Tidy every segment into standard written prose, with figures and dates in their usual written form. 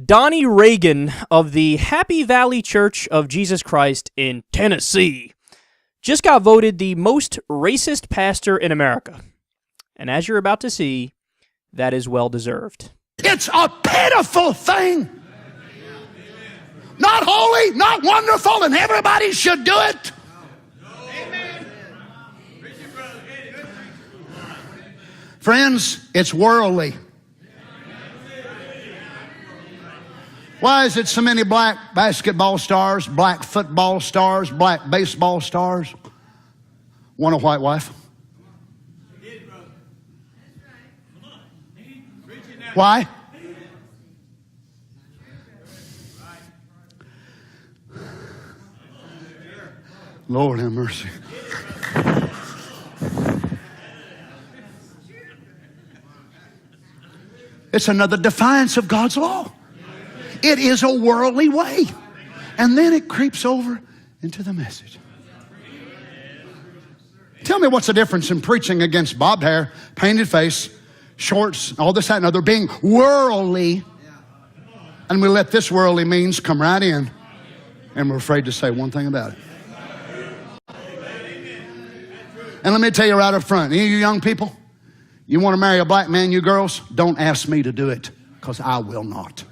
Donnie Reagan of the Happy Valley Church of Jesus Christ in Tennessee just got voted the most racist pastor in America. And as you're about to see, that is well deserved. It's a pitiful thing. Not holy, not wonderful, and everybody should do it. Friends, it's worldly. Why is it so many black basketball stars, black football stars, black baseball stars want a white wife? Why? Lord have mercy. It's another defiance of God's law. It is a worldly way. And then it creeps over into the message. Tell me what's the difference in preaching against bobbed hair, painted face, shorts, all this, that, and other, being worldly, and we let this worldly means come right in, and we're afraid to say one thing about it. And let me tell you right up front, any of you young people, you want to marry a black man, you girls, don't ask me to do it, because I will not.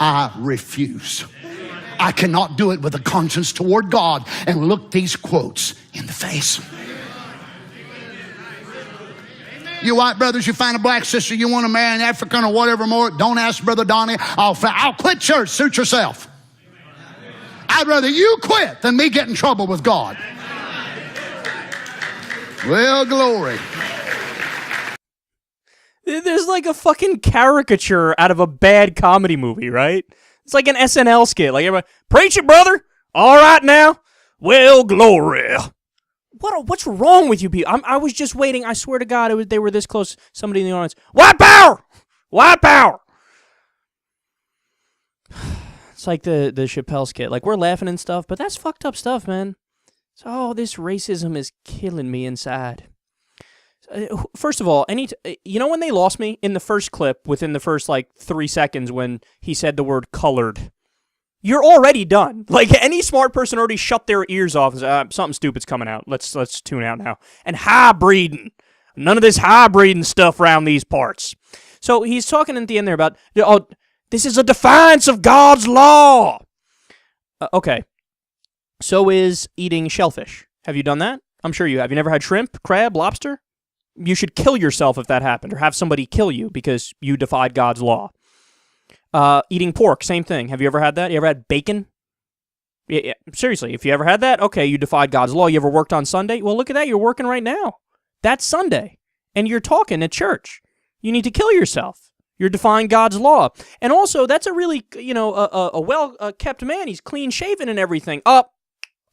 I refuse. I cannot do it with a conscience toward God and look these quotes in the face. You white brothers, you find a black sister, you want to marry an African or whatever more, don't ask Brother Donnie. I'll quit church. Suit yourself. I'd rather you quit than me get in trouble with God. Well, glory. There's like a fucking caricature out of a bad comedy movie, right? It's like an SNL skit. Like, everybody, preach it, brother. All right now. Well, glory. What's wrong with you people? I was just waiting. I swear to God, they were this close. Somebody in the audience. White power! White power! It's like the Chappelle skit. Like, we're laughing and stuff, but that's fucked up stuff, man. So, this racism is killing me inside. First of all, you know when they lost me? In the first clip, within the first, 3 seconds when he said the word colored. You're already done. Like, any smart person already shut their ears off and said, something stupid's coming out. Let's tune out now. And high breeding. None of this high breeding stuff around these parts. So he's talking at the end there about, this is a defiance of God's law. Okay. So is eating shellfish. Have you done that? I'm sure you have. You never had shrimp, crab, lobster? You should kill yourself if that happened, or have somebody kill you because you defied God's law. Eating pork, same thing. Have you ever had that? You ever had bacon? Yeah, seriously, if you ever had that, okay, you defied God's law. You ever worked on Sunday? Well, look at that. You're working right now. That's Sunday. And you're talking at church. You need to kill yourself. You're defying God's law. And also, that's a really, a well-kept man. He's clean-shaven and everything.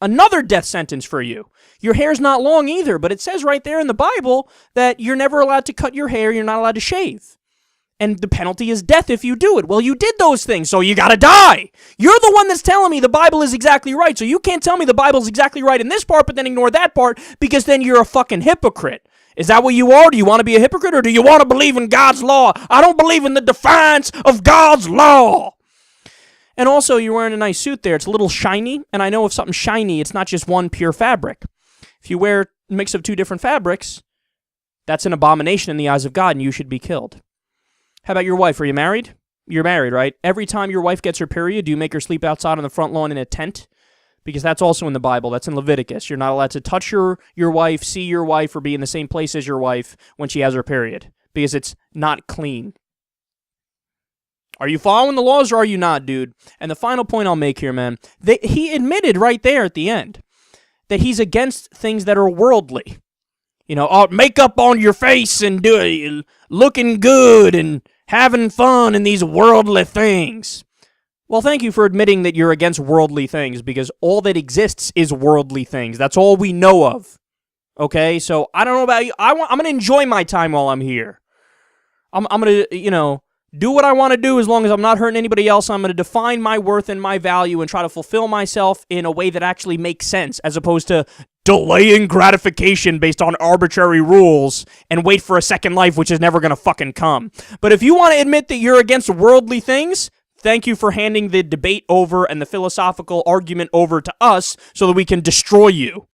Another death sentence for you. Your hair's not long either, but it says right there in the Bible that you're never allowed to cut your hair, you're not allowed to shave. And the penalty is death if you do it. Well, you did those things, so you gotta die. You're the one that's telling me the Bible is exactly right, so you can't tell me the Bible's exactly right in this part, but then ignore that part, because then you're a fucking hypocrite. Is that what you are? Do you want to be a hypocrite, or do you want to believe in God's law? I don't believe in the defiance of God's law. And also, you're wearing a nice suit there. It's a little shiny, and I know if something's shiny, it's not just one pure fabric. If you wear a mix of two different fabrics, that's an abomination in the eyes of God, and you should be killed. How about your wife? Are you married? You're married, right? Every time your wife gets her period, do you make her sleep outside on the front lawn in a tent? Because that's also in the Bible. That's in Leviticus. You're not allowed to touch your wife, see your wife, or be in the same place as your wife when she has her period, because it's not clean. Are you following the laws or are you not, dude? And the final point I'll make here, man, he admitted right there at the end that he's against things that are worldly. Makeup on your face and looking good and having fun and these worldly things. Well, thank you for admitting that you're against worldly things, because all that exists is worldly things. That's all we know of. Okay? So I don't know about you. I'm going to enjoy my time while I'm here. I'm going to, do what I want to do as long as I'm not hurting anybody else. I'm going to define my worth and my value and try to fulfill myself in a way that actually makes sense, as opposed to delaying gratification based on arbitrary rules and wait for a second life, which is never going to fucking come. But if you want to admit that you're against worldly things, Thank you for handing the debate over and the philosophical argument over to us so that we can destroy you.